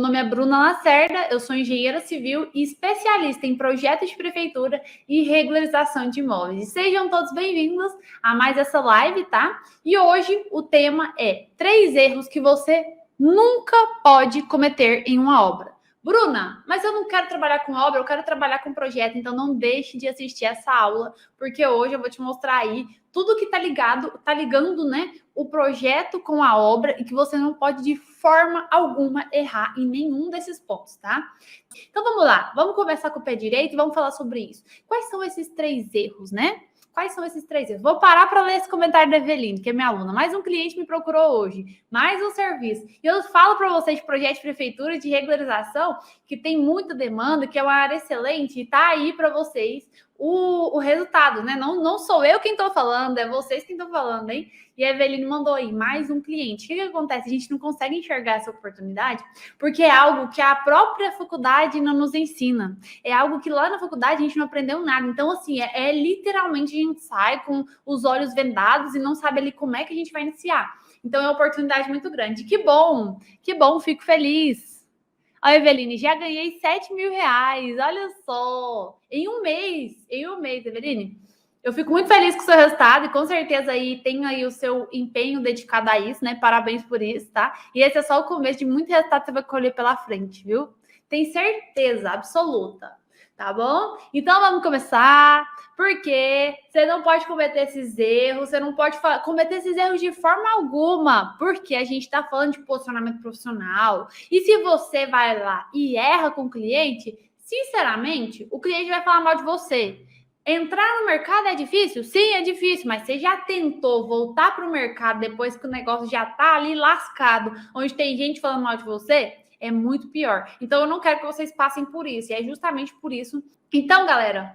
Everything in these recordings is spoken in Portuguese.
nome é Bruna Lacerda, eu sou engenheira civil e especialista em projetos de prefeitura e regularização de imóveis. E sejam todos bem-vindos a mais essa live, tá? E hoje o tema é 3 erros que você nunca pode cometer em uma obra. Bruna, mas eu não quero trabalhar com obra, eu quero trabalhar com projeto, então não deixe de assistir essa aula, porque hoje eu vou te mostrar aí tudo que tá ligando, né, o projeto com a obra e que você não pode de forma alguma errar em nenhum desses pontos, tá? Então vamos lá, vamos conversar com o pé direito e vamos falar sobre isso. Quais são esses 3 erros, né? Quais são esses 3 erros? Vou parar para ler esse comentário da Eveline, que é minha aluna. Mais um cliente me procurou hoje, mais um serviço. E eu falo para vocês de projeto de prefeitura, de regularização, que tem muita demanda, que é uma área excelente e tá aí para vocês o resultado, né? Não sou eu quem estou falando, é vocês quem estão falando, hein? E a Eveline mandou aí, mais um cliente. O que acontece? A gente não consegue enxergar essa oportunidade porque é algo que a própria faculdade não nos ensina. É algo que lá na faculdade a gente não aprendeu nada. Então, assim, literalmente a gente sai com os olhos vendados e não sabe ali como é que a gente vai iniciar. Então, é uma oportunidade muito grande. Que bom, fico feliz. Olha, Eveline, já ganhei 7 mil reais, olha só, em um mês, Eveline. Eu fico muito feliz com o seu resultado e com certeza aí tem aí o seu empenho dedicado a isso, né? Parabéns por isso, tá? E esse é só o começo de muito resultado que você vai colher pela frente, viu? Tem certeza absoluta, tá bom? Então vamos começar, porque você não pode cometer esses erros, você não pode cometer esses erros de forma alguma, porque a gente tá falando de posicionamento profissional. E se você vai lá e erra com o cliente, sinceramente, o cliente vai falar mal de você. Entrar no mercado é difícil? Sim, é difícil, mas você já tentou voltar para o mercado depois que o negócio já tá ali lascado, onde tem gente falando mal de você? É muito pior. Então, eu não quero que vocês passem por isso, e é justamente por isso. Então, galera,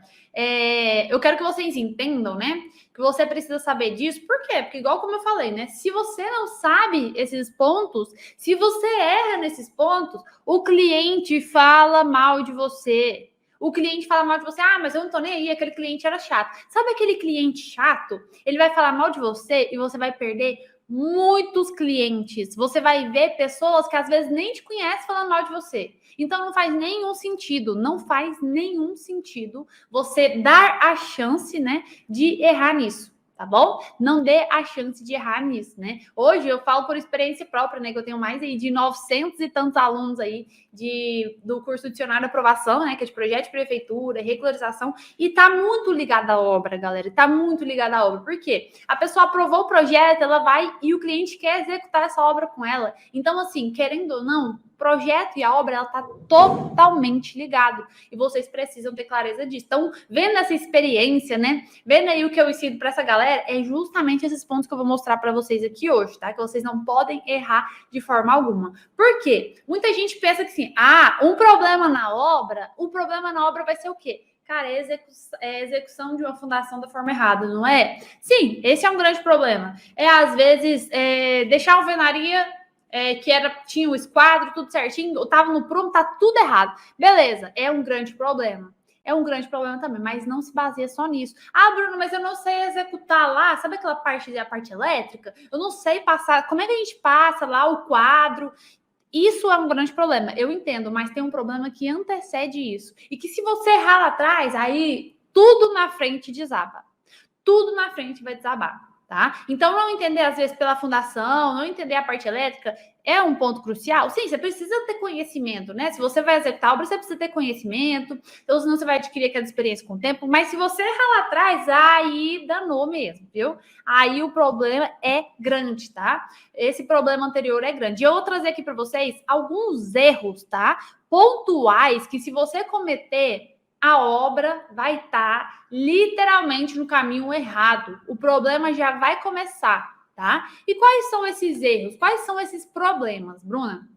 eu quero que vocês entendam, né, que você precisa saber disso. Por quê? Porque, igual como eu falei, né, se você não sabe esses pontos, se você erra nesses pontos, o cliente fala mal de você. O cliente fala mal de você, mas eu não tô nem aí, aquele cliente era chato. Sabe aquele cliente chato? Ele vai falar mal de você e você vai perder muitos clientes. Você vai ver pessoas que às vezes nem te conhecem falando mal de você. Então não faz nenhum sentido você dar a chance, né, de errar nisso. Tá bom? Não dê a chance de errar nisso, né? Hoje eu falo por experiência própria, né? Que eu tenho mais aí de 900 e tantos alunos aí do curso Dicionário de Aprovação, né? Que é de projeto de prefeitura, regularização, e tá muito ligada à obra, galera. Tá muito ligada à obra. Por quê? A pessoa aprovou o projeto, ela vai e o cliente quer executar essa obra com ela. Então, assim, querendo ou não, o projeto e a obra, ela tá totalmente ligado. E vocês precisam ter clareza disso. Então, vendo essa experiência, né? Vendo aí o que eu ensino para essa galera, é justamente esses pontos que eu vou mostrar para vocês aqui hoje, tá? Que vocês não podem errar de forma alguma. Por quê? Muita gente pensa que assim, o problema na obra vai ser o quê? Cara, é a execução de uma fundação da forma errada, não é? Sim, esse é um grande problema. Às vezes, deixar a alvenaria tinha o esquadro, tudo certinho, tava no prumo, tá tudo errado. Beleza, é um grande problema. É um grande problema também, mas não se baseia só nisso. Bruno, mas eu não sei executar lá, sabe aquela parte elétrica? Eu não sei passar, como é que a gente passa lá o quadro? Isso é um grande problema, eu entendo, mas tem um problema que antecede isso. E que se você errar lá atrás, aí tudo na frente desaba. Tudo na frente vai desabar. Tá? Então, não entender, às vezes, pela fundação, não entender a parte elétrica é um ponto crucial. Sim, você precisa ter conhecimento, né? Se você vai executar a obra, você precisa ter conhecimento, então senão você vai adquirir aquela experiência com o tempo. Mas se você errar lá atrás, aí danou mesmo, viu? Aí o problema é grande, tá? Esse problema anterior é grande. E eu vou trazer aqui para vocês alguns erros, tá? Pontuais que, se você cometer, a obra vai estar literalmente no caminho errado. O problema já vai começar, tá? E quais são esses erros? Quais são esses problemas, Bruna?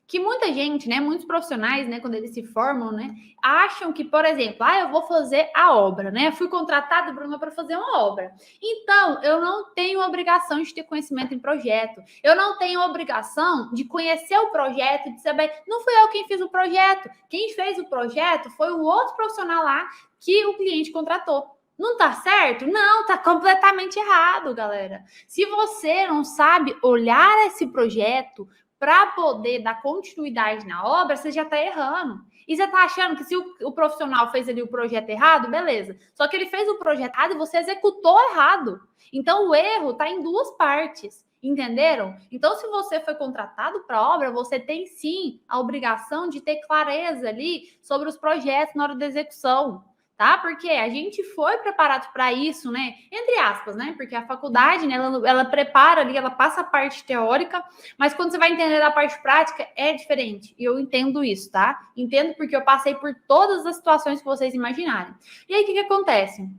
Que muita gente, né, muitos profissionais, né, quando eles se formam, né, acham que, por exemplo, eu vou fazer a obra, né, fui contratada, Bruna, para fazer uma obra. Então, eu não tenho obrigação de ter conhecimento em projeto. Eu não tenho obrigação de conhecer o projeto, de saber, não fui eu quem fiz o projeto. Quem fez o projeto foi o outro profissional lá que o cliente contratou. Não tá certo? Não, tá completamente errado, galera. Se você não sabe olhar esse projeto, para poder dar continuidade na obra, você já está errando. E você está achando que se o profissional fez ali o projeto errado, beleza. Só que ele fez o projeto errado e você executou errado. Então, o erro está em duas partes. Entenderam? Então, se você foi contratado para a obra, você tem sim a obrigação de ter clareza ali sobre os projetos na hora da execução, tá? Porque a gente foi preparado para isso, né? Entre aspas, né? Porque a faculdade, né, ela prepara ali, ela passa a parte teórica, mas quando você vai entender a parte prática, é diferente. E eu entendo isso, tá? Entendo porque eu passei por todas as situações que vocês imaginarem. E aí, o que acontece?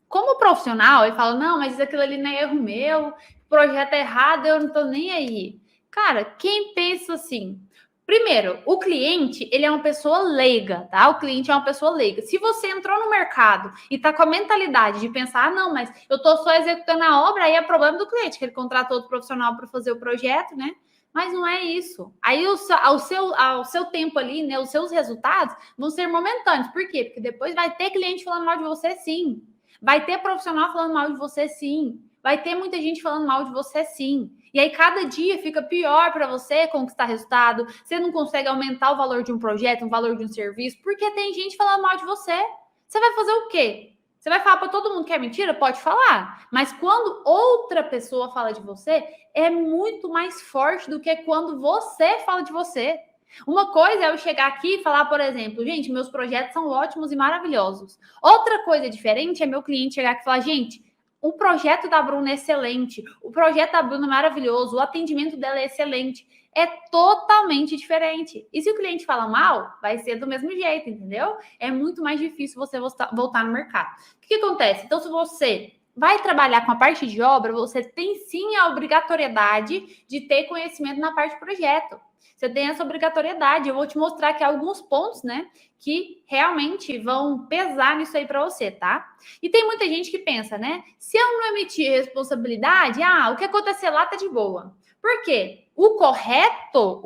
Como profissional, ele fala, não, mas aquilo ali não é erro meu, projeto errado, eu não tô nem aí. Cara, quem pensa assim? Primeiro, o cliente, ele é uma pessoa leiga, tá? O cliente é uma pessoa leiga. Se você entrou no mercado e tá com a mentalidade de pensar, não, mas eu tô só executando a obra, aí é problema do cliente, que ele contratou outro profissional para fazer o projeto, né? Mas não é isso. Aí ao seu tempo ali, né, os seus resultados vão ser momentâneos. Por quê? Porque depois vai ter cliente falando mal de você, sim. Vai ter profissional falando mal de você, sim. Vai ter muita gente falando mal de você, sim. E aí, cada dia fica pior para você conquistar resultado. Você não consegue aumentar o valor de um projeto, o valor de um serviço, porque tem gente falando mal de você. Você vai fazer o quê? Você vai falar para todo mundo que é mentira? Pode falar. Mas quando outra pessoa fala de você, é muito mais forte do que quando você fala de você. Uma coisa é eu chegar aqui e falar, por exemplo, gente, meus projetos são ótimos e maravilhosos. Outra coisa diferente é meu cliente chegar aqui e falar, gente, o projeto da Bruna é excelente, o projeto da Bruna é maravilhoso, o atendimento dela é excelente. É totalmente diferente. E se o cliente fala mal, vai ser do mesmo jeito, entendeu? É muito mais difícil você voltar no mercado. O que acontece? Então, se você vai trabalhar com a parte de obra, você tem sim a obrigatoriedade de ter conhecimento na parte de projeto. Você tem essa obrigatoriedade. Eu vou te mostrar aqui alguns pontos, né, que realmente vão pesar nisso aí para você, tá? E tem muita gente que pensa, né, se eu não emitir responsabilidade, o que acontecer lá tá de boa. Por quê? O correto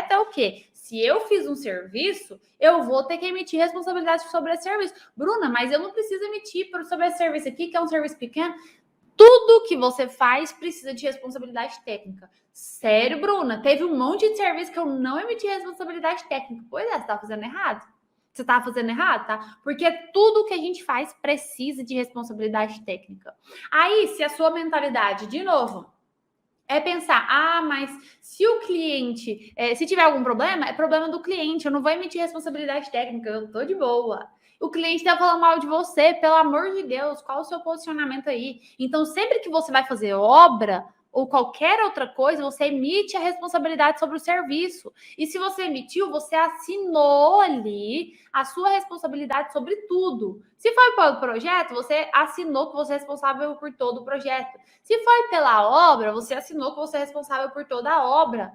é o quê? Se eu fiz um serviço, eu vou ter que emitir responsabilidade sobre esse serviço. Bruna, mas eu não preciso emitir sobre esse serviço aqui, que é um serviço pequeno. Tudo que você faz precisa de responsabilidade técnica. Sério, Bruna? Teve um monte de serviço que eu não emiti responsabilidade técnica. Pois é, você tá fazendo errado. Você tá fazendo errado, tá? Porque tudo que a gente faz precisa de responsabilidade técnica. Aí, se a sua mentalidade, de novo, é pensar, mas se o cliente, se tiver algum problema, é problema do cliente, eu não vou emitir responsabilidade técnica, eu tô de boa. O cliente tá falando mal de você, pelo amor de Deus, qual o seu posicionamento aí? Então, sempre que você vai fazer obra ou qualquer outra coisa, você emite a responsabilidade sobre o serviço. E se você emitiu, você assinou ali a sua responsabilidade sobre tudo. Se foi pelo projeto, você assinou que você é responsável por todo o projeto. Se foi pela obra, você assinou que você é responsável por toda a obra.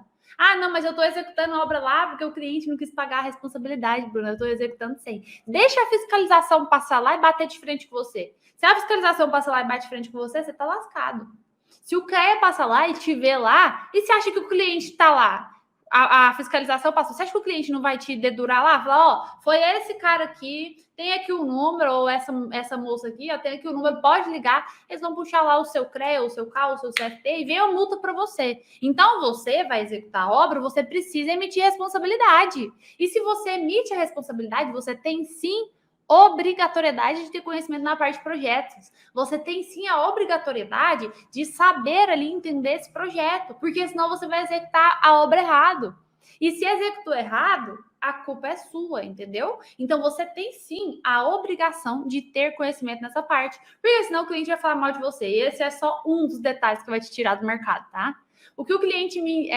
Não, mas eu estou executando a obra lá porque o cliente não quis pagar a responsabilidade, Bruna. Eu estou executando sem. Deixa a fiscalização passar lá e bater de frente com você. Se a fiscalização passar lá e bate de frente com você, você está lascado. Se o CREA passa lá e te vê lá, e você acha que o cliente está lá? A fiscalização passou. Você acha que o cliente não vai te dedurar lá? Falar, foi esse cara aqui, tem aqui o número, ou essa moça aqui, tem aqui o número, pode ligar. Eles vão puxar lá o seu CREA, o seu CAL, o seu CFT e ver a multa para você. Então, você vai executar a obra, você precisa emitir responsabilidade. E se você emite a responsabilidade, você tem sim obrigatoriedade de ter conhecimento na parte de projetos. Você tem sim a obrigatoriedade de saber ali entender esse projeto, porque senão você vai executar a obra errado. E se executou errado, a culpa é sua, entendeu? Então você tem sim a obrigação de ter conhecimento nessa parte, porque senão o cliente vai falar mal de você. E esse é só um dos detalhes que vai te tirar do mercado, tá? O que o cliente me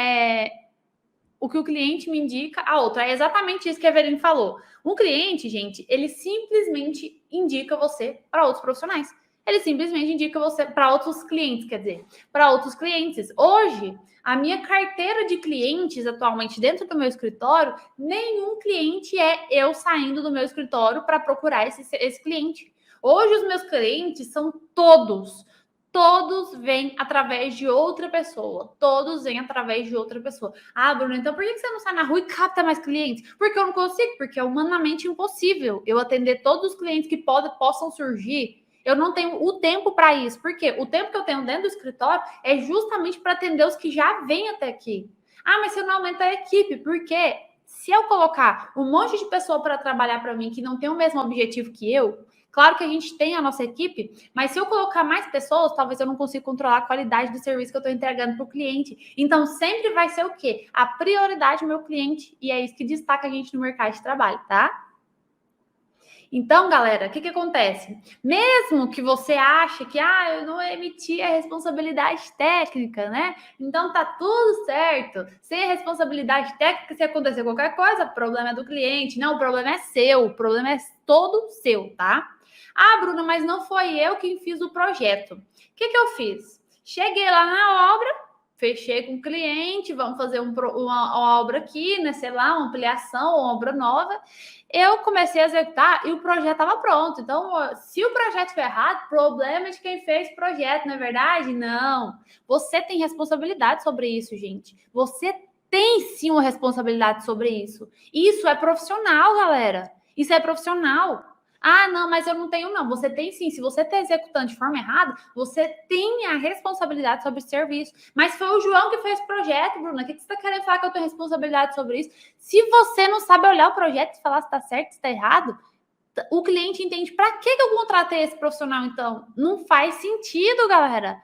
indica, a outra. É exatamente isso que a Eveline falou. Um cliente, gente, ele simplesmente indica você para outros profissionais. Ele simplesmente indica você para outros clientes, quer dizer, para outros clientes. Hoje, a minha carteira de clientes atualmente dentro do meu escritório, nenhum cliente é eu saindo do meu escritório para procurar esse cliente. Hoje, os meus clientes são todos vêm através de outra pessoa. Todos vêm através de outra pessoa. Bruno, então por que você não sai na rua e capta mais clientes? Porque eu não consigo, porque é humanamente impossível eu atender todos os clientes que possam surgir. Eu não tenho o tempo para isso. Por quê? O tempo que eu tenho dentro do escritório é justamente para atender os que já vêm até aqui. Ah, mas você não aumenta a equipe, por quê? Se eu colocar um monte de pessoa para trabalhar para mim que não tem o mesmo objetivo que eu, claro que a gente tem a nossa equipe, mas se eu colocar mais pessoas, talvez eu não consiga controlar a qualidade do serviço que eu estou entregando para o cliente. Então, sempre vai ser o quê? A prioridade do meu cliente, e é isso que destaca a gente no mercado de trabalho, tá? Então, galera, o que acontece? Mesmo que você ache que eu não emiti a responsabilidade técnica, né? Então tá tudo certo. Sem a responsabilidade técnica, se acontecer qualquer coisa, o problema é do cliente. Não, o problema é seu, o problema é todo seu, tá? Ah, Bruna, mas não foi eu quem fiz o projeto. O que eu fiz? Cheguei lá na obra, fechei com o cliente, vamos fazer uma obra aqui, né? Sei lá, uma ampliação, uma obra nova. Eu comecei a executar e o projeto estava pronto. Então, se o projeto estiver errado, problema é de quem fez o projeto, não é verdade? Não. Você tem responsabilidade sobre isso, gente. Você tem sim uma responsabilidade sobre isso. Isso é profissional, galera. Isso é profissional. Ah, não, mas eu não tenho, não. Você tem sim. Se você está executando de forma errada, você tem a responsabilidade sobre o serviço. Mas foi o João que fez o projeto, Bruna. O que você está querendo falar que eu tenho responsabilidade sobre isso? Se você não sabe olhar o projeto e falar se está certo, se está errado, o cliente entende para que eu contratei esse profissional, então? Não faz sentido, galera.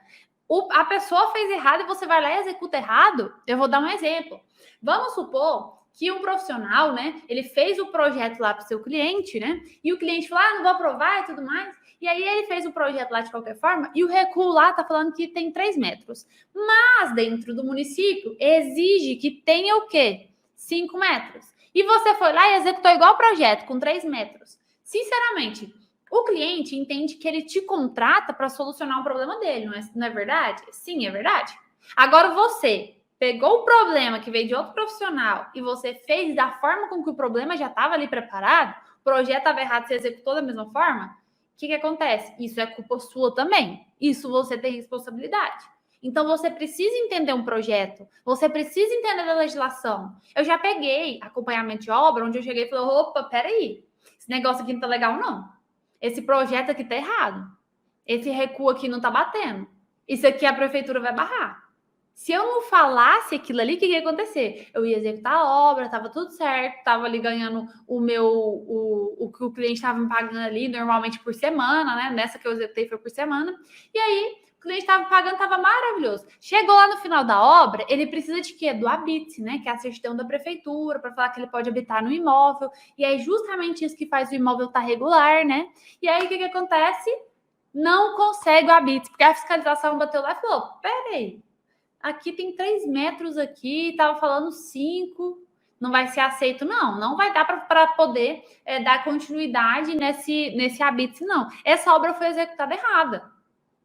A pessoa fez errado e você vai lá e executa errado. Eu vou dar um exemplo. Vamos supor que um profissional, né, ele fez o projeto lá para o seu cliente, né, e o cliente falou, não vou aprovar e tudo mais, e aí ele fez o projeto lá de qualquer forma, e o recuo lá tá falando que tem 3 metros, mas dentro do município exige que tenha o quê? 5 metros. E você foi lá e executou igual o projeto, com 3 metros. Sinceramente, o cliente entende que ele te contrata para solucionar um problema dele, não é verdade? Sim, é verdade. Agora você pegou o problema que veio de outro profissional e você fez da forma com que o problema já estava ali preparado, o projeto estava errado, você executou da mesma forma, o que acontece? Isso é culpa sua também. Isso você tem responsabilidade. Então, você precisa entender um projeto, você precisa entender a legislação. Eu já peguei acompanhamento de obra, onde eu cheguei e falei, opa, peraí, esse negócio aqui não tá legal, não. Esse projeto aqui tá errado. Esse recuo aqui não tá batendo. Isso aqui a prefeitura vai barrar. Se eu não falasse aquilo ali, o que ia acontecer? Eu ia executar a obra, estava tudo certo, estava ali ganhando o que o cliente estava me pagando ali, normalmente por semana, né? Nessa que eu executei foi por semana. E aí, o cliente estava pagando, estava maravilhoso. Chegou lá no final da obra, ele precisa de quê? Do habite, né? Que é a certidão da prefeitura, para falar que ele pode habitar no imóvel. E aí, justamente isso que faz o imóvel estar regular, né? E aí, o que acontece? Não consegue o habite, porque a fiscalização bateu lá e falou, peraí, aqui tem 3 metros aqui, estava falando 5, não vai ser aceito, não vai dar para poder dar continuidade nesse habite, não. Essa obra foi executada errada,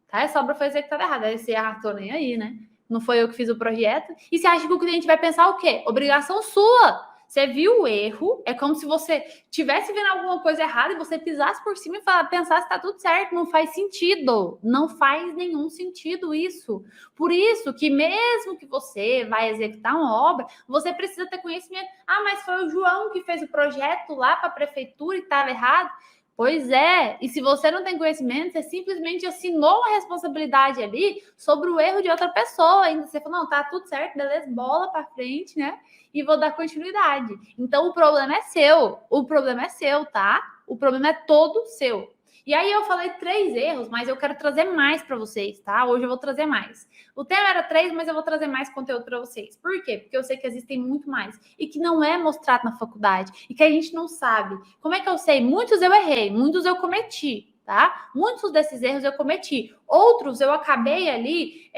tá? Essa obra foi executada errada, aí você tô nem aí, né? Não foi eu que fiz o projeto. E você acha que o cliente vai pensar o quê? Obrigação sua. Você viu o erro, é como se você tivesse vendo alguma coisa errada e você pisasse por cima e pensasse que tá tudo certo. Não faz sentido. Não faz nenhum sentido isso. Por isso que mesmo que você vai executar uma obra, você precisa ter conhecimento. Ah, mas foi o João que fez o projeto lá para a prefeitura e estava errado. Pois é, e se você não tem conhecimento, você simplesmente assinou uma responsabilidade ali sobre o erro de outra pessoa. Ainda você falou, não, tá tudo certo, beleza, bola para frente, né? E vou dar continuidade. Então, o problema é seu, tá? O problema é todo seu. E aí eu falei 3 erros, mas eu quero trazer mais para vocês, tá? Hoje eu vou trazer mais. O tema era 3, mas eu vou trazer mais conteúdo para vocês. Por quê? Porque eu sei que existem muito mais e que não é mostrado na faculdade e que a gente não sabe. Como é que eu sei? Muitos eu errei, muitos eu cometi, tá? Muitos desses erros eu cometi. Outros eu acabei ali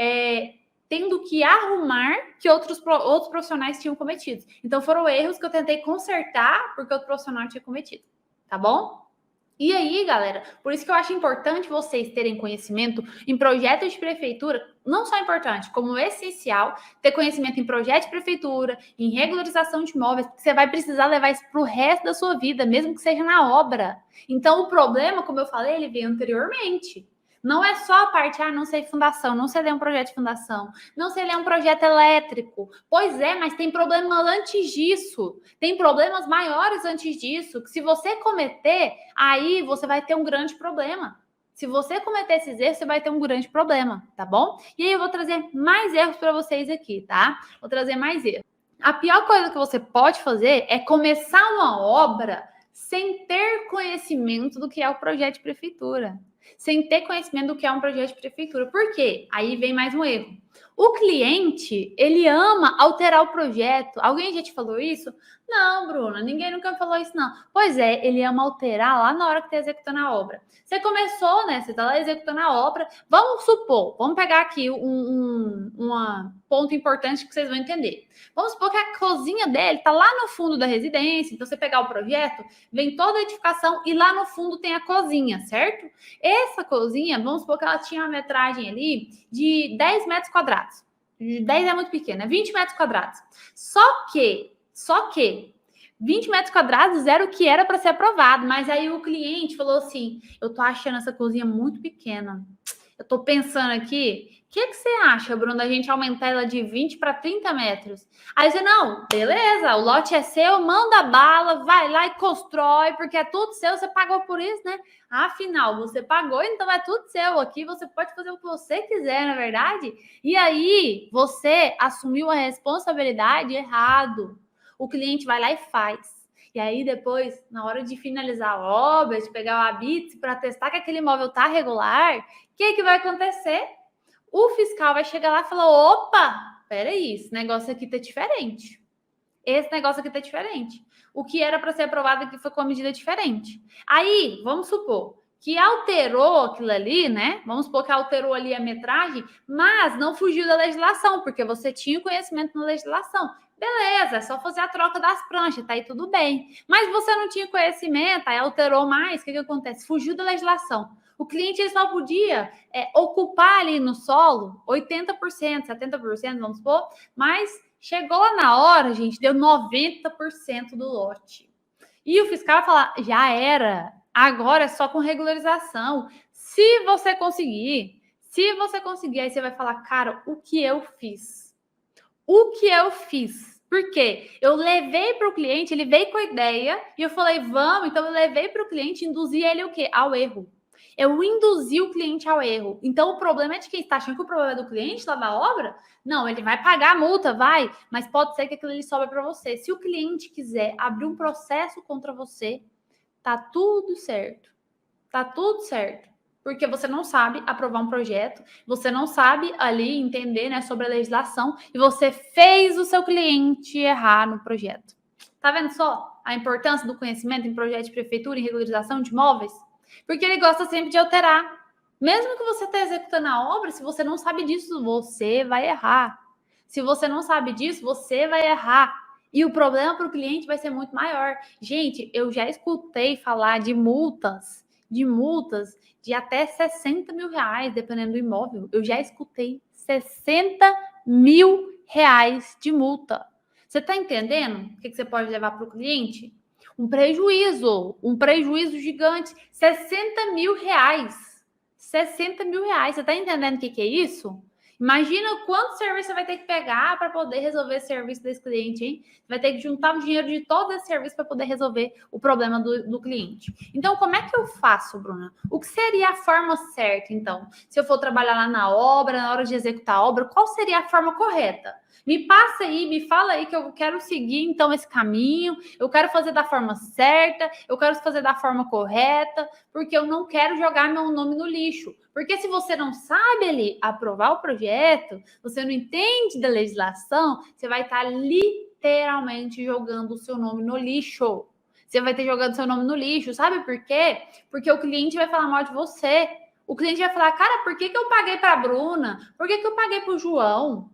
tendo que arrumar que outros profissionais tinham cometido. Então foram erros que eu tentei consertar porque outro profissional tinha cometido, tá bom? E aí, galera, por isso que eu acho importante vocês terem conhecimento em projetos de prefeitura, não só importante, como essencial, ter conhecimento em projeto de prefeitura, em regularização de imóveis, porque você vai precisar levar isso para o resto da sua vida, mesmo que seja na obra. Então, o problema, como eu falei, ele veio anteriormente. Não é só a parte, não sei fundação, não sei ler um projeto de fundação, não sei ler um projeto elétrico. Pois é, mas tem problema antes disso. Tem problemas maiores antes disso, que se você cometer, aí você vai ter um grande problema. Se você cometer esses erros, você vai ter um grande problema, tá bom? E aí eu vou trazer mais erros para vocês aqui, tá? Vou trazer mais erros. A pior coisa que você pode fazer é começar uma obra sem ter conhecimento do que é o projeto de prefeitura. Sem ter conhecimento do que é um projeto de prefeitura. Por quê? Aí vem mais um erro. O cliente, ele ama alterar o projeto. Alguém já te falou isso? Não, Bruna, ninguém nunca me falou isso, não. Pois é, ele ama alterar lá na hora que está executando a obra. Você começou, né? Você está lá executando a obra. Vamos supor, vamos pegar aqui um ponto importante que vocês vão entender. Vamos supor que a cozinha dele está lá no fundo da residência. Então, você pegar o projeto, vem toda a edificação e lá no fundo tem a cozinha, certo? Essa cozinha, vamos supor que ela tinha uma metragem ali de 10 metros quadrados. 10 é muito pequeno, é 20 metros quadrados. Só que 20 metros quadrados era o que era para ser aprovado, mas aí o cliente falou assim, eu tô achando essa cozinha muito pequena. Eu tô pensando aqui, o que você acha, Bruno, da gente aumentar ela de 20 para 30 metros? Aí você, não, beleza, o lote é seu, manda bala, vai lá e constrói, porque é tudo seu, você pagou por isso, né? Afinal, você pagou, então é tudo seu. Aqui você pode fazer o que você quiser, na verdade. E aí, você assumiu a responsabilidade errado. O cliente vai lá e faz. E aí, depois, na hora de finalizar a obra, de pegar o habite para testar que aquele imóvel está regular, o que vai acontecer? O fiscal vai chegar lá e falar, opa, peraí, esse negócio aqui tá diferente. Esse negócio aqui tá diferente. O que era para ser aprovado aqui foi com uma medida diferente. Aí, vamos supor que alterou aquilo ali, né? Vamos supor que alterou ali a metragem, mas não fugiu da legislação, porque você tinha conhecimento na legislação. Beleza, é só fazer a troca das pranchas, tá aí tudo bem. Mas você não tinha conhecimento, aí alterou mais, o que acontece? Fugiu da legislação. O cliente ele só podia ocupar ali no solo 80%, 70%, vamos supor, mas chegou lá na hora, gente, deu 90% do lote. E o fiscal vai falar, já era, agora é só com regularização. Se você conseguir, aí você vai falar, cara, o que eu fiz? O que eu fiz? Por quê? Eu levei para o cliente, ele veio com a ideia, e eu falei, vamos, então eu levei para o cliente, induzi ele o quê? Ao erro. Eu induzi o cliente ao erro. Então, o problema é de quem está achando que o problema é do cliente lá da obra? Não, ele vai pagar a multa, vai, mas pode ser que aquilo ali sobra para você. Se o cliente quiser abrir um processo contra você, tá tudo certo. Tá tudo certo. Porque você não sabe aprovar um projeto, você não sabe ali entender, né, sobre a legislação e você fez o seu cliente errar no projeto. Tá vendo só a importância do conhecimento em projeto de prefeitura e regularização de imóveis? Porque ele gosta sempre de alterar. Mesmo que você esteja executando a obra, se você não sabe disso, você vai errar. Se você não sabe disso, você vai errar. E o problema para o cliente vai ser muito maior. Gente, eu já escutei falar de multas de até 60 mil reais, dependendo do imóvel. Eu já escutei 60 mil reais de multa. Você está entendendo o que você pode levar para o cliente? Um prejuízo gigante, 60 mil reais. 60 mil reais. Você está entendendo o que é isso? Imagina quanto serviço você vai ter que pegar para poder resolver esse serviço desse cliente, hein? Você vai ter que juntar o dinheiro de todo esse serviço para poder resolver o problema do cliente. Então, como é que eu faço, Bruna? O que seria a forma certa, então? Se eu for trabalhar lá na obra, na hora de executar a obra, qual seria a forma correta? Me passa aí, me fala aí que eu quero seguir, então, esse caminho. Eu quero fazer da forma certa, eu quero fazer da forma correta, porque eu não quero jogar meu nome no lixo. Porque se você não sabe ali aprovar o projeto, você não entende da legislação, você vai estar literalmente jogando o seu nome no lixo. Você vai ter jogando seu nome no lixo. Sabe por quê? Porque o cliente vai falar mal de você. O cliente vai falar, cara, por que eu paguei para a Bruna? Por que eu paguei para o João?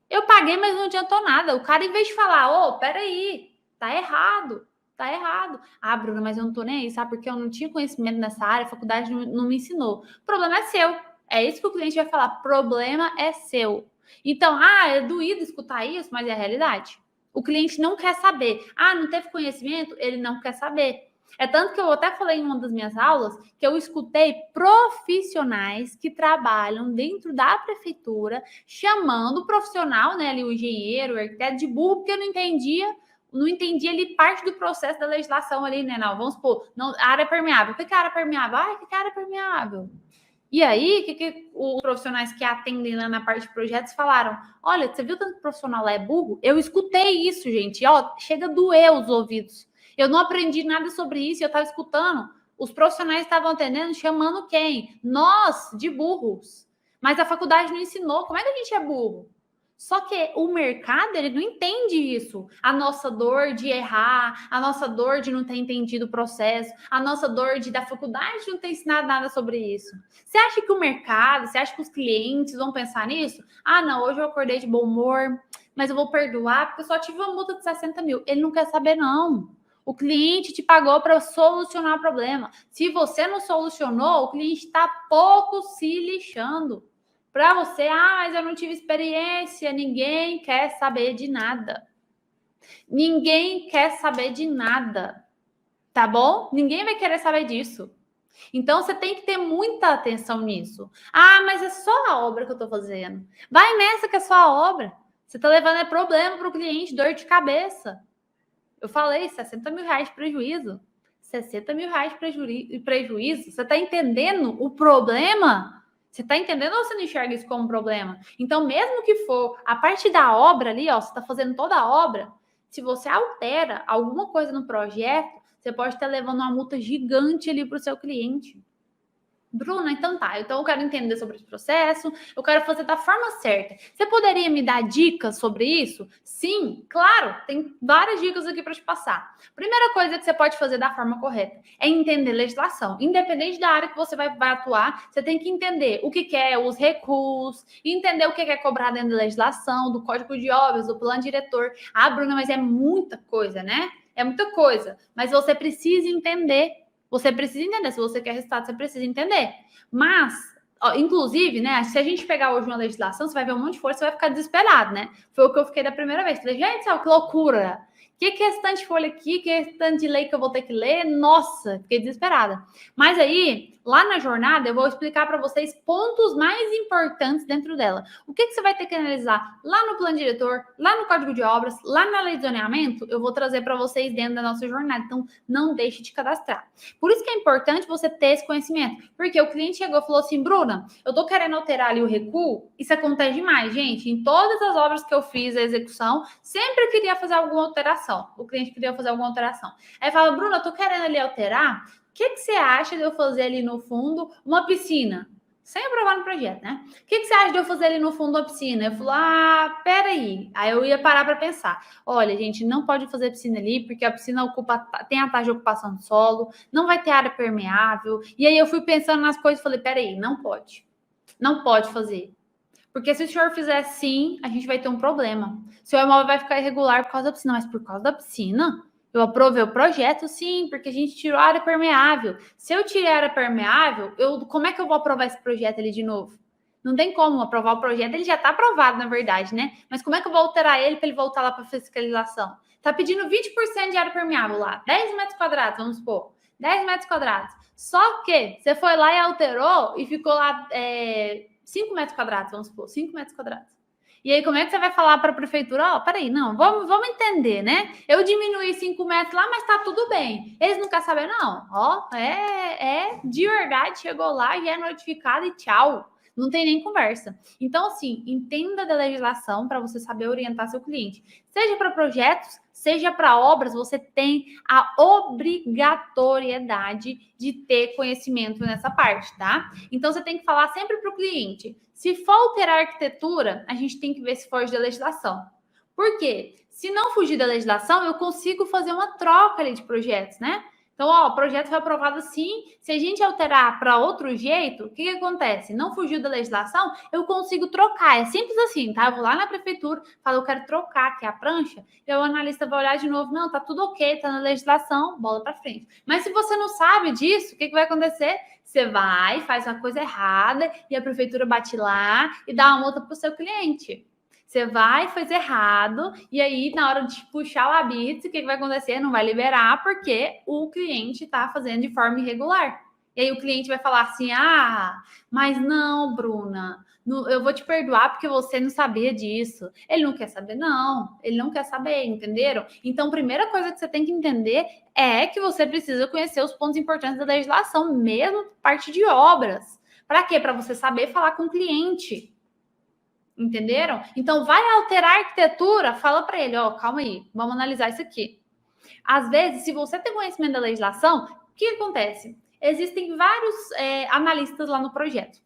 Eu paguei, mas não adiantou nada. O cara, em vez de falar, peraí, tá errado. Tá errado. Ah, Bruna, mas eu não tô nem aí, sabe? Porque eu não tinha conhecimento nessa área, a faculdade não me ensinou. O problema é seu. É isso que o cliente vai falar. Problema é seu. Então, é doído escutar isso, mas é a realidade. O cliente não quer saber. Não teve conhecimento? Ele não quer saber. É tanto que eu até falei em uma das minhas aulas que eu escutei profissionais que trabalham dentro da prefeitura chamando o profissional, né, ali o engenheiro, o arquiteto de burro, porque não entendia não entendia ali parte do processo da legislação ali, né? Não, vamos supor, não, área permeável. O que é área permeável? O que é área permeável? E aí, o que os profissionais que atendem lá na parte de projetos falaram? Olha, você viu tanto que o profissional lá é burro? Eu escutei isso, gente. Ó, chega a doer os ouvidos. Eu não aprendi nada sobre isso, eu estava escutando. Os profissionais estavam atendendo, chamando quem? Nós, de burros. Mas a faculdade não ensinou. Como é que a gente é burro? Só que o mercado, ele não entende isso. A nossa dor de errar, a nossa dor de não ter entendido o processo, a nossa dor de da faculdade não ter ensinado nada sobre isso. Você acha que o mercado, você acha que os clientes vão pensar nisso? Ah, não, hoje eu acordei de bom humor, mas eu vou perdoar porque eu só tive uma multa de 60 mil. Ele não quer saber, não. O cliente te pagou para solucionar o problema. Se você não solucionou, o cliente está pouco se lixando. Para você, mas eu não tive experiência, ninguém quer saber de nada. Ninguém quer saber de nada, tá bom? Ninguém vai querer saber disso. Então, você tem que ter muita atenção nisso. Mas é só a obra que eu tô fazendo. Vai nessa que é só a obra. Você tá levando problema para o cliente, dor de cabeça. Eu falei, 60 mil reais de prejuízo. 60 mil reais de prejuízo. Você tá entendendo o problema? Você está entendendo ou você não enxerga isso como um problema? Então, mesmo que for a parte da obra ali, ó, você está fazendo toda a obra, se você altera alguma coisa no projeto, você pode estar levando uma multa gigante ali para o seu cliente. Bruna, então tá. Então eu quero entender sobre esse processo, eu quero fazer da forma certa. Você poderia me dar dicas sobre isso? Sim, claro, tem várias dicas aqui para te passar. Primeira coisa que você pode fazer da forma correta é entender legislação. Independente da área que você vai atuar, você tem que entender o que é os recuos, entender o que é cobrar dentro da legislação, do Código de Obras, do plano diretor. Bruna, mas é muita coisa, né? É muita coisa. Mas você precisa entender. Você precisa entender. Se você quer resultado, você precisa entender. Mas, inclusive, né? Se a gente pegar hoje uma legislação, você vai ver um monte de folha, você vai ficar desesperado, né? Foi o que eu fiquei da primeira vez. Falei, gente, que loucura! Que é esse tanto de folha aqui? Que é esse tanto de lei que eu vou ter que ler? Nossa, fiquei desesperada. Mas aí, lá na jornada, eu vou explicar para vocês pontos mais importantes dentro dela. O que você vai ter que analisar lá no plano diretor, lá no Código de Obras, lá na lei de zoneamento, eu vou trazer para vocês dentro da nossa jornada. Então, não deixe de cadastrar. Por isso que é importante você ter esse conhecimento. Porque o cliente chegou e falou assim, Bruna, eu tô querendo alterar ali o recuo. Isso acontece demais, gente. Em todas as obras que eu fiz a execução, sempre queria fazer alguma alteração. O cliente queria fazer alguma alteração. Aí fala, Bruna, eu tô querendo ali alterar. O que você acha de eu fazer ali no fundo uma piscina? Sem aprovar no projeto, né? O que você acha de eu fazer ali no fundo uma piscina? Eu falo, peraí. Aí eu ia parar para pensar. Olha, gente, não pode fazer piscina ali, porque a piscina tem a taxa de ocupação do solo, não vai ter área permeável. E aí eu fui pensando nas coisas e falei, peraí, não pode. Não pode fazer. Porque se o senhor fizer assim, a gente vai ter um problema. Seu imóvel vai ficar irregular por causa da piscina. Mas por causa da piscina? Eu aprovei o projeto, sim, porque a gente tirou a área permeável. Se eu tirar a área permeável, como é que eu vou aprovar esse projeto ali de novo? Não tem como aprovar o projeto, ele já está aprovado, na verdade, né? Mas como é que eu vou alterar ele para ele voltar lá para fiscalização? Tá pedindo 20% de área permeável lá, 10 metros quadrados, vamos supor. 10 metros quadrados. Só que você foi lá e alterou e ficou lá 5 metros quadrados, vamos supor, 5 metros quadrados. E aí, como é que você vai falar para a prefeitura? Peraí, não, vamos entender, né? Eu diminuí 5 metros lá, mas tá tudo bem. Eles não querem saber, não. De verdade, chegou lá, já é notificado e tchau. Não tem nem conversa. Então, assim, entenda da legislação para você saber orientar seu cliente. Seja para projetos, seja para obras, você tem a obrigatoriedade de ter conhecimento nessa parte, tá? Então, você tem que falar sempre para o cliente. Se for alterar a arquitetura, a gente tem que ver se foge da legislação. Por quê? Se não fugir da legislação, eu consigo fazer uma troca ali de projetos, né? Então, o projeto foi aprovado assim. Se a gente alterar para outro jeito, o que acontece? Não fugiu da legislação, eu consigo trocar. É simples assim, tá? Eu vou lá na prefeitura, falo, eu quero trocar aqui a prancha, e o analista vai olhar de novo, não, tá tudo ok, tá na legislação, bola para frente. Mas se você não sabe disso, o que vai acontecer? Você vai, faz uma coisa errada, e a prefeitura bate lá e dá uma multa para o seu cliente. Você vai, faz errado, e aí, na hora de puxar o habite, o que vai acontecer? Não vai liberar, porque o cliente está fazendo de forma irregular. E aí o cliente vai falar assim, mas não, Bruna, eu vou te perdoar porque você não sabia disso. Ele não quer saber, não. Ele não quer saber, entenderam? Então, a primeira coisa que você tem que entender é que você precisa conhecer os pontos importantes da legislação, mesmo parte de obras. Para quê? Para você saber falar com o cliente. Entenderam? Então, vai alterar a arquitetura, fala para ele, calma aí, vamos analisar isso aqui. Às vezes, se você tem conhecimento da legislação, o que acontece? Existem vários analistas lá no projeto.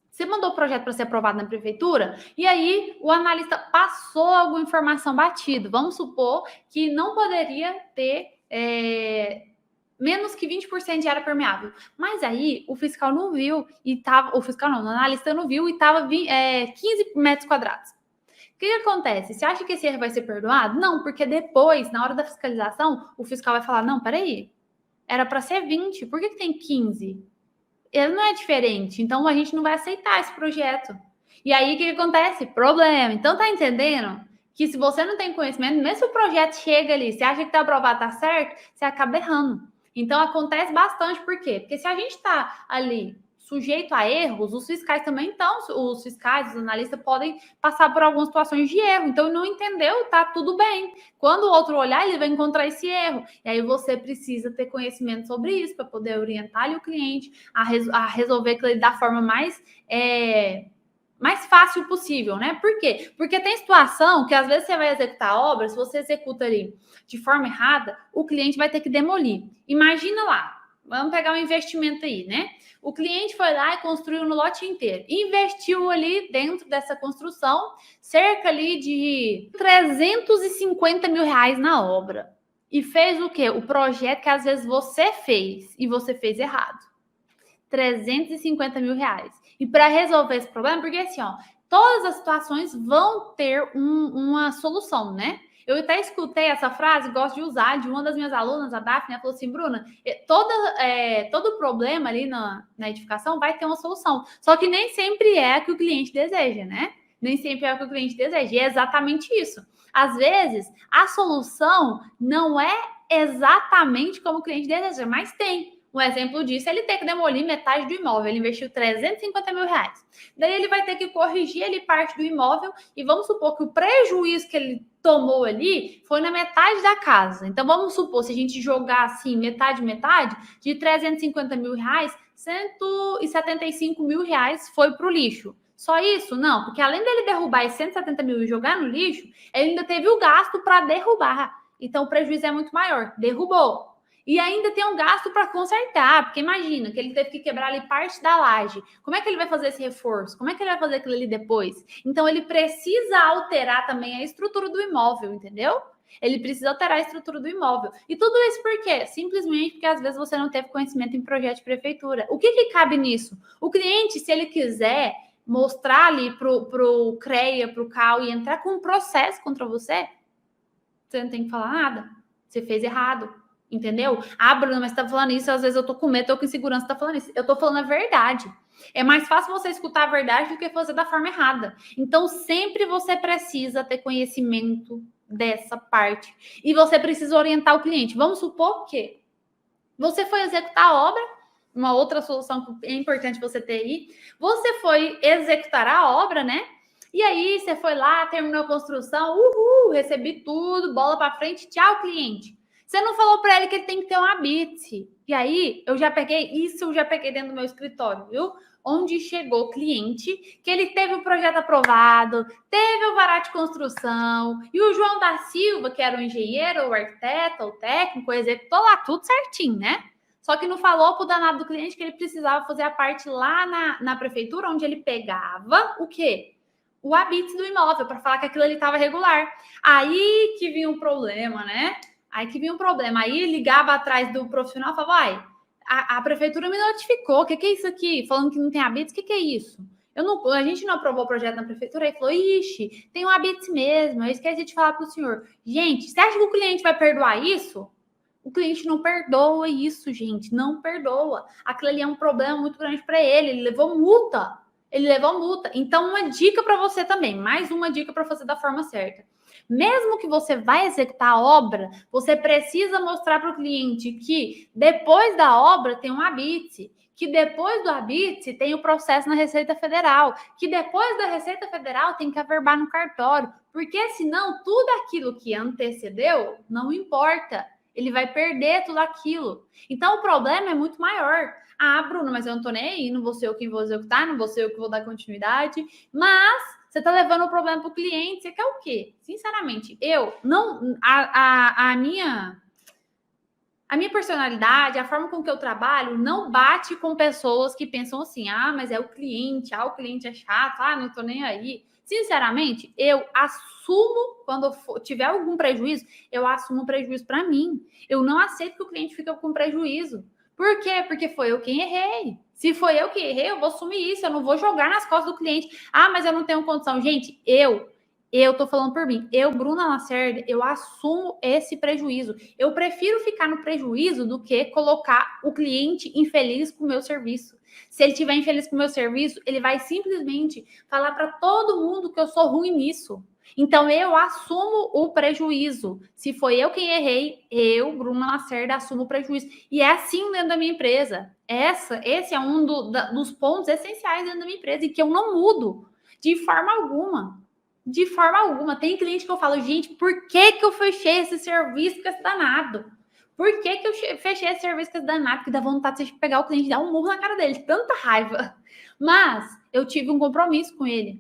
Você mandou o projeto para ser aprovado na prefeitura e aí o analista passou alguma informação batida. Vamos supor que não poderia ter menos que 20% de área permeável. Mas aí o fiscal não viu e tava... O fiscal não, o analista não viu e estava 15 metros quadrados. O que acontece? Você acha que esse erro vai ser perdoado? Não, porque depois, na hora da fiscalização, o fiscal vai falar, não, peraí, era para ser 20, por que tem 15? Ele não é diferente, então a gente não vai aceitar esse projeto. E aí, o que acontece? Problema. Então, tá entendendo? Que se você não tem conhecimento, mesmo se o projeto chega ali, você acha que tá aprovado, tá certo, você acaba errando. Então, acontece bastante, por quê? Porque se a gente tá ali sujeito a erros, os fiscais também estão, os fiscais, os analistas podem passar por algumas situações de erro. Então, não entendeu, tá tudo bem. Quando o outro olhar, ele vai encontrar esse erro. E aí você precisa ter conhecimento sobre isso para poder orientar ali o cliente a resolver aquilo da forma mais fácil possível, né? Por quê? Porque tem situação que às vezes você vai executar a obra, se você executa ali de forma errada, o cliente vai ter que demolir. Imagina lá, vamos pegar um investimento aí, né? O cliente foi lá e construiu no lote inteiro. Investiu ali dentro dessa construção cerca ali de 350 mil reais na obra. E fez o quê? O projeto que às vezes você fez e você fez errado. 350 mil reais. E para resolver esse problema, porque assim, todas as situações vão ter uma solução, né? Eu até escutei essa frase, gosto de usar, de uma das minhas alunas, a Daphne, ela falou assim, Bruna, todo problema ali na edificação vai ter uma solução. Só que nem sempre é a que o cliente deseja, né? Nem sempre é o que o cliente deseja. E é exatamente isso. Às vezes, a solução não é exatamente como o cliente deseja, mas tem. Um exemplo disso é ele ter que demolir metade do imóvel. Ele investiu 350 mil reais. Daí ele vai ter que corrigir ali parte do imóvel e vamos supor que o prejuízo que ele tomou ali foi na metade da casa. Então vamos supor, se a gente jogar assim, metade, de 350 mil reais, 175 mil reais foi para o lixo. Só isso? Não, porque além dele derrubar esses 170 mil e jogar no lixo, ele ainda teve o gasto para derrubar. Então o prejuízo é muito maior. Derrubou. E ainda tem um gasto para consertar, porque imagina que ele teve que quebrar ali parte da laje. Como é que ele vai fazer esse reforço? Como é que ele vai fazer aquilo ali depois? Então, ele precisa alterar também a estrutura do imóvel, entendeu? Ele precisa alterar a estrutura do imóvel. E tudo isso por quê? Simplesmente porque às vezes você não teve conhecimento em projeto de prefeitura. O que cabe nisso? O cliente, se ele quiser mostrar ali pro CREA, pro CAL e entrar com um processo contra você, você não tem que falar nada. Você fez errado. Entendeu? Bruna, mas você tá falando isso, às vezes eu tô com medo, tô com insegurança, tá falando isso. Eu tô falando a verdade. É mais fácil você escutar a verdade do que fazer da forma errada. Então, sempre você precisa ter conhecimento dessa parte. E você precisa orientar o cliente. Vamos supor que você foi executar a obra, uma outra solução que é importante você ter aí. Você foi executar a obra, né? E aí, você foi lá, terminou a construção, recebi tudo, bola para frente, tchau, cliente. Você não falou para ele que ele tem que ter um habite. E aí, eu já peguei dentro do meu escritório, viu? Onde chegou o cliente, que ele teve o projeto aprovado, teve o vará de construção, e o João da Silva, que era o engenheiro, o arquiteto, o técnico, executou lá tudo certinho, né? Só que não falou pro danado do cliente que ele precisava fazer a parte lá na prefeitura, onde ele pegava o quê? O habite do imóvel, para falar que aquilo ali estava regular. Aí que vinha um problema, né? Aí ligava atrás do profissional e falava, a prefeitura me notificou, o que é isso aqui? Falando que não tem habites, o que é isso? A gente não aprovou o projeto na prefeitura, aí falou, ixi, tem um habites mesmo, eu esqueci de falar para o senhor. Gente, você acha que o cliente vai perdoar isso? O cliente não perdoa isso, gente, não perdoa. Aquilo ali é um problema muito grande para ele levou multa. Então, uma dica para você também, mais uma dica para fazer da forma certa. Mesmo que você vai executar a obra, você precisa mostrar para o cliente que depois da obra tem um habite, que depois do habite tem o processo na Receita Federal, que depois da Receita Federal tem que averbar no cartório, porque senão tudo aquilo que antecedeu não importa. Ele vai perder tudo aquilo. Então, o problema é muito maior. Ah, Bruno, mas eu não tô nem aí, não vou ser eu quem vou executar, não vou ser eu que vou dar continuidade. Mas você tá levando o problema pro cliente, você quer o quê? Sinceramente, eu não... A minha personalidade, a forma com que eu trabalho, não bate com pessoas que pensam assim, ah, mas é o cliente é chato, ah, não tô nem aí. Sinceramente, eu assumo, quando eu tiver algum prejuízo, eu assumo o prejuízo para mim. Eu não aceito que o cliente fique com prejuízo. Por quê? Porque foi eu quem errei. Se foi eu que errei, eu vou assumir isso. Eu não vou jogar nas costas do cliente. Ah, mas eu não tenho condição. Gente, eu tô falando por mim. Eu, Bruna Lacerda, eu assumo esse prejuízo. Eu prefiro ficar no prejuízo do que colocar o cliente infeliz com o meu serviço. Se ele estiver infeliz com o meu serviço, ele vai simplesmente falar para todo mundo que eu sou ruim nisso. Então, eu assumo o prejuízo. Se foi eu quem errei, eu, Bruna Lacerda, assumo o prejuízo. E é assim dentro da minha empresa. Esse é um dos pontos essenciais dentro da minha empresa e que eu não mudo de forma alguma. De forma alguma. Tem cliente que eu falo, gente, por que eu fechei esse serviço com esse danado? Por que eu fechei esse serviço com esse danado? Que dá vontade de pegar o cliente e dar um murro na cara dele. Tanta raiva. Mas eu tive um compromisso com ele.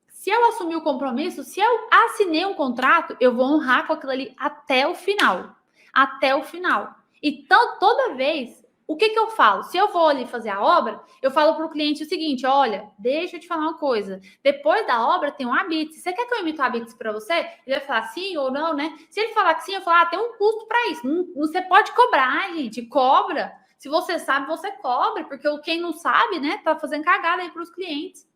Se eu assumir o compromisso, se eu assinei um contrato, eu vou honrar com aquilo ali até o final. Até o final. Então, toda vez, o que eu falo? Se eu vou ali fazer a obra, eu falo para o cliente o seguinte, olha, deixa eu te falar uma coisa. Depois da obra tem um habite. Você quer que eu emita o habite para você? Ele vai falar sim ou não, né? Se ele falar que sim, eu falo, tem um custo para isso. Você pode cobrar, gente, cobra. Se você sabe, você cobra, porque quem não sabe, né, tá fazendo cagada aí para os clientes.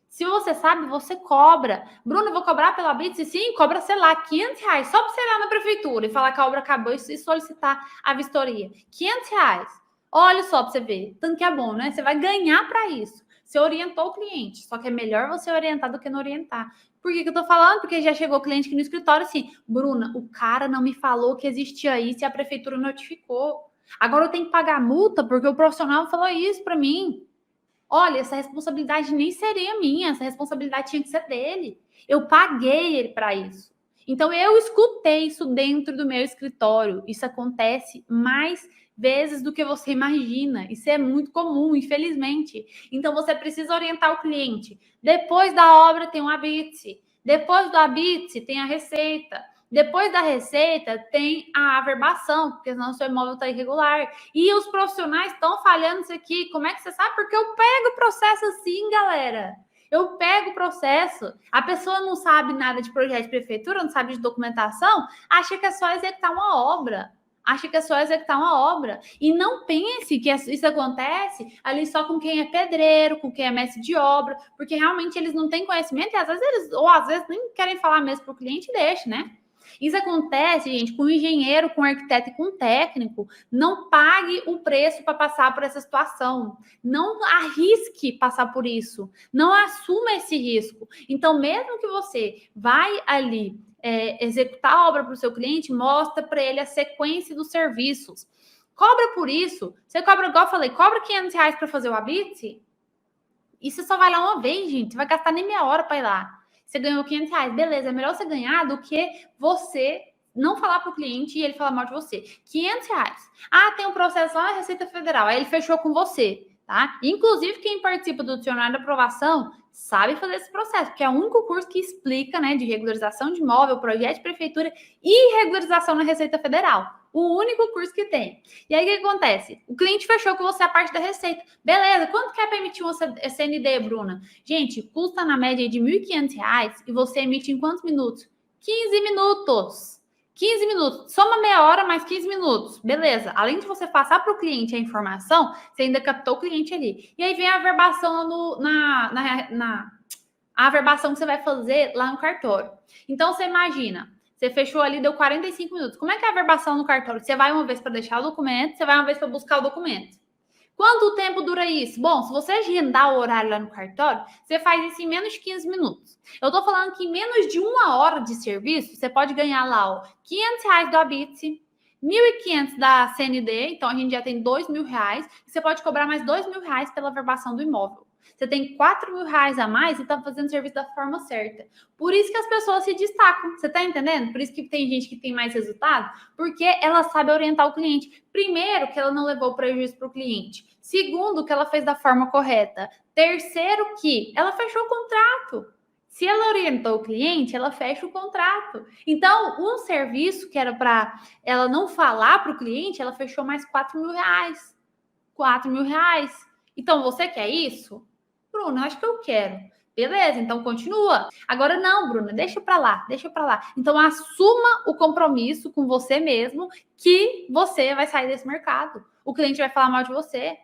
Se você sabe, você cobra. Bruno, eu vou cobrar pela Blitz? Sim, cobra, sei lá, R$500. Só para você ir lá na prefeitura e falar que a obra acabou e solicitar a vistoria. R$500. Olha só para você ver. Tanto que é bom, né? Você vai ganhar para isso. Você orientou o cliente. Só que é melhor você orientar do que não orientar. Por que eu tô falando? Porque já chegou cliente aqui no escritório assim, Bruna, o cara não me falou que existia isso e a prefeitura notificou. Agora eu tenho que pagar multa porque o profissional falou isso para mim. Olha, essa responsabilidade nem seria minha, essa responsabilidade tinha que ser dele. Eu paguei ele para isso. Então, eu escutei isso dentro do meu escritório. Isso acontece mais vezes do que você imagina. Isso é muito comum, infelizmente. Então, você precisa orientar o cliente. Depois da obra tem um habite. Depois do habite tem a receita. Depois da receita, tem a averbação, porque senão o seu imóvel está irregular. E os profissionais estão falhando isso aqui. Como é que você sabe? Porque eu pego o processo assim, galera. Eu pego o processo. A pessoa não sabe nada de projeto de prefeitura, não sabe de documentação, acha que é só executar uma obra. Acha que é só executar uma obra. E não pense que isso acontece ali só com quem é pedreiro, com quem é mestre de obra, porque realmente eles não têm conhecimento e às vezes nem querem falar mesmo para o cliente e deixa, né? Isso acontece, gente, com engenheiro, com arquiteto e com técnico. Não pague o preço para passar por essa situação. Não arrisque passar por isso. Não assuma esse risco. Então, mesmo que você vai ali executar a obra para o seu cliente, mostra para ele a sequência dos serviços. Cobra por isso. Você cobra, igual eu falei, cobra R$500 para fazer o habite? E você só vai lá uma vez, gente. Você vai gastar nem meia hora para ir lá. Você ganhou R$500, beleza, é melhor você ganhar do que você não falar para o cliente e ele falar mal de você. R$500. Ah, tem um processo lá na Receita Federal, aí ele fechou com você, tá? Inclusive, quem participa do dicionário de aprovação sabe fazer esse processo, porque é o único curso que explica, né, de regularização de imóvel, projeto de prefeitura e regularização na Receita Federal. O único curso que tem. E aí, o que acontece? O cliente fechou com você a parte da receita. Beleza, quanto que é para emitir uma CND, Bruna? Gente, custa na média de R$1.500 e você emite em quantos minutos? 15 minutos. 15 minutos. Soma meia hora mais 15 minutos. Beleza. Além de você passar para o cliente a informação, você ainda captou o cliente ali. E aí vem a averbação a averbação que você vai fazer lá no cartório. Então, você imagina... Você fechou ali, deu 45 minutos. Como é que é a averbação no cartório? Você vai uma vez para deixar o documento, você vai uma vez para buscar o documento. Quanto tempo dura isso? Bom, se você agendar o horário lá no cartório, você faz isso em menos de 15 minutos. Eu tô falando que em menos de 1 hora de serviço, você pode ganhar lá, ó, R$ 500 do Abit, 1.500 da CND, então a gente já tem R$ 2.000, e você pode cobrar mais R$ 2.000 pela verbação do imóvel. Você tem R$ 4.000 a mais e tá fazendo o serviço da forma certa. Por isso que as pessoas se destacam, você tá entendendo? Por isso que tem gente que tem mais resultado, porque ela sabe orientar o cliente. Primeiro, que ela não levou prejuízo para o cliente. Segundo, que ela fez da forma correta. Terceiro, que ela fechou o contrato. Se ela orientou o cliente, ela fecha o contrato. Então, um serviço que era para ela não falar para o cliente, ela fechou mais R$ 4.000. R$ 4.000. Então, você quer isso? Bruna, acho que eu quero. Beleza, então continua. Agora não, Bruna, deixa para lá, deixa para lá. Então assuma o compromisso com você mesmo que você vai sair desse mercado. O cliente vai falar mal de você.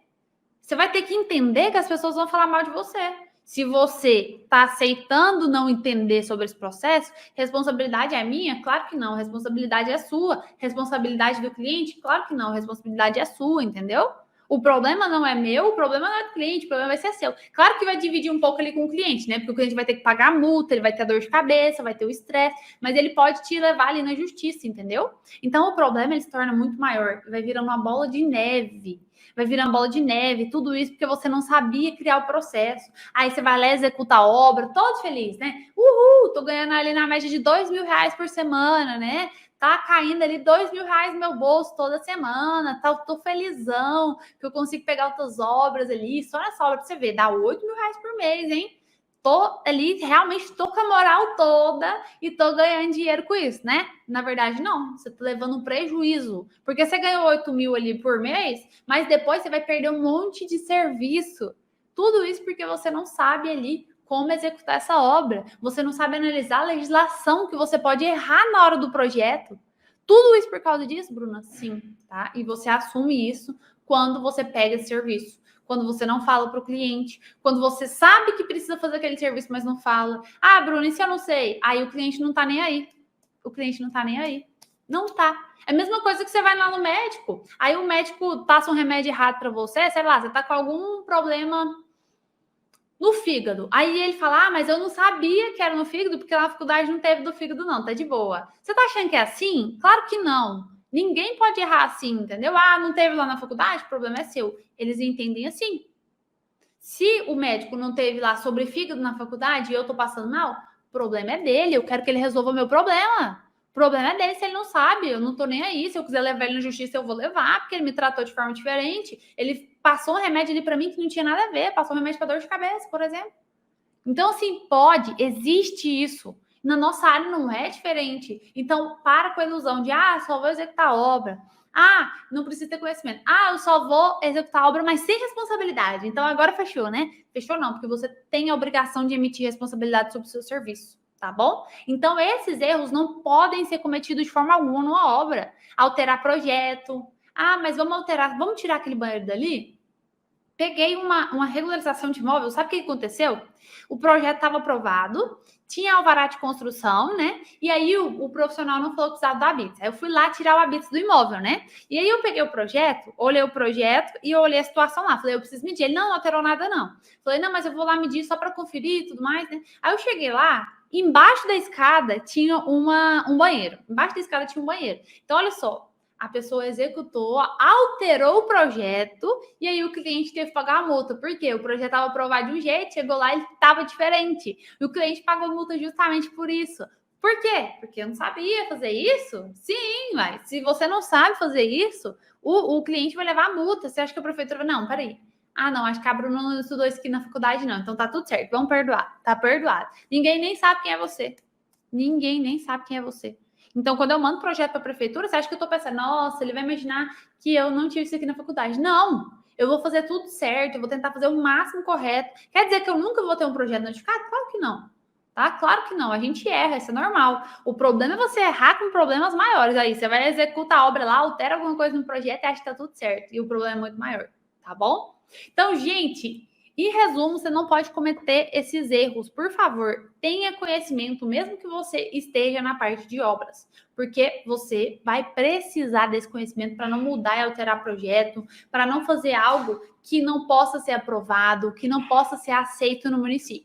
Você vai ter que entender que as pessoas vão falar mal de você. Se você está aceitando não entender sobre esse processo, responsabilidade é minha? Claro que não. Responsabilidade é sua. Responsabilidade do cliente? Claro que não. Responsabilidade é sua, entendeu? O problema não é meu, o problema não é do cliente, o problema vai ser seu. Claro que vai dividir um pouco ali com o cliente, né? Porque o cliente vai ter que pagar a multa, ele vai ter dor de cabeça, vai ter o estresse, mas ele pode te levar ali na justiça, entendeu? Então o problema ele se torna muito maior, vai virando uma bola de neve. Vai virar uma bola de neve, tudo isso porque você não sabia criar o processo. Aí você vai lá executar a obra, todo feliz, né? Uhul, tô ganhando ali na média de R$ 2.000 por semana, né? Tá caindo ali R$ 2.000 no meu bolso toda semana, tá, tô felizão que eu consigo pegar outras obras ali, só nessa obra pra você ver, dá R$ 8.000 por mês, hein? Tô ali, realmente tô com a moral toda e tô ganhando dinheiro com isso, né? Na verdade, não, você tá levando um prejuízo, porque você ganhou 8.000 ali por mês, mas depois você vai perder um monte de serviço. Tudo isso porque você não sabe ali como executar essa obra. Você não sabe analisar a legislação que você pode errar na hora do projeto. Tudo isso por causa disso, Bruna? Sim, tá? E você assume isso quando você pega esse serviço. Quando você não fala para o cliente, quando você sabe que precisa fazer aquele serviço, mas não fala. Ah, Bruna, e se eu não sei? Aí o cliente não tá nem aí. O cliente não tá nem aí. Não tá. É a mesma coisa que você vai lá no médico. Aí o médico passa um remédio errado para você, sei lá, você tá com algum problema no fígado. Aí ele fala, ah, mas eu não sabia que era no fígado, porque na faculdade não teve do fígado não, tá de boa. Você tá achando que é assim? Claro que não. Ninguém pode errar assim, entendeu? Ah, não teve lá na faculdade? O problema é seu. Eles entendem assim. Se o médico não teve lá sobre fígado na faculdade e eu tô passando mal, o problema é dele. Eu quero que ele resolva o meu problema. O problema é dele se ele não sabe. Eu não tô nem aí. Se eu quiser levar ele na justiça, eu vou levar, porque ele me tratou de forma diferente. Ele passou um remédio ali para mim que não tinha nada a ver. Passou um remédio para dor de cabeça, por exemplo. Então, assim, pode, existe isso. Na nossa área não é diferente. Então, para com a ilusão de, ah, só vou executar a obra. Ah, não precisa ter conhecimento. Ah, eu só vou executar a obra, mas sem responsabilidade. Então, agora fechou, né? Fechou não, porque você tem a obrigação de emitir responsabilidade sobre o seu serviço, tá bom? Então, esses erros não podem ser cometidos de forma alguma numa obra. Alterar projeto. Ah, mas vamos alterar, vamos tirar aquele banheiro dali? Peguei uma regularização de imóvel, sabe o que aconteceu? O projeto estava aprovado, tinha alvará de construção, né? E aí o profissional não falou que precisava do habite. Aí eu fui lá tirar o habite do imóvel, né? E aí eu peguei o projeto, olhei o projeto e olhei a situação lá. Falei, eu preciso medir. Ele não alterou nada, não. Falei, não, mas eu vou lá medir só para conferir e tudo mais, né? Aí eu cheguei lá, embaixo da escada tinha um banheiro. Embaixo da escada tinha um banheiro. Então, olha só. A pessoa executou, alterou o projeto e aí o cliente teve que pagar a multa. Por quê? O projeto estava aprovado de um jeito, chegou lá e ele estava diferente. E o cliente pagou a multa justamente por isso. Por quê? Porque eu não sabia fazer isso? Sim, mas se você não sabe fazer isso, o cliente vai levar a multa. Você acha que a prefeitura vai... Não, peraí. Ah, não, acho que a Bruna não estudou isso aqui na faculdade, não. Então tá tudo certo, vamos perdoar. Tá perdoado. Ninguém nem sabe quem é você. Ninguém nem sabe quem é você. Então, quando eu mando projeto para a prefeitura, você acha que eu estou pensando, nossa, ele vai imaginar que eu não tive isso aqui na faculdade. Não, eu vou fazer tudo certo, eu vou tentar fazer o máximo correto. Quer dizer que eu nunca vou ter um projeto notificado? Claro que não. Tá? Claro que não, a gente erra, isso é normal. O problema é você errar com problemas maiores. Aí você vai executar a obra lá, altera alguma coisa no projeto e acha que tá tudo certo. E o problema é muito maior, tá bom? Então, gente, Em resumo, você não pode cometer esses erros. Por favor, tenha conhecimento, mesmo que você esteja na parte de obras, porque você vai precisar desse conhecimento para não mudar e alterar projeto, para não fazer algo que não possa ser aprovado, que não possa ser aceito no município.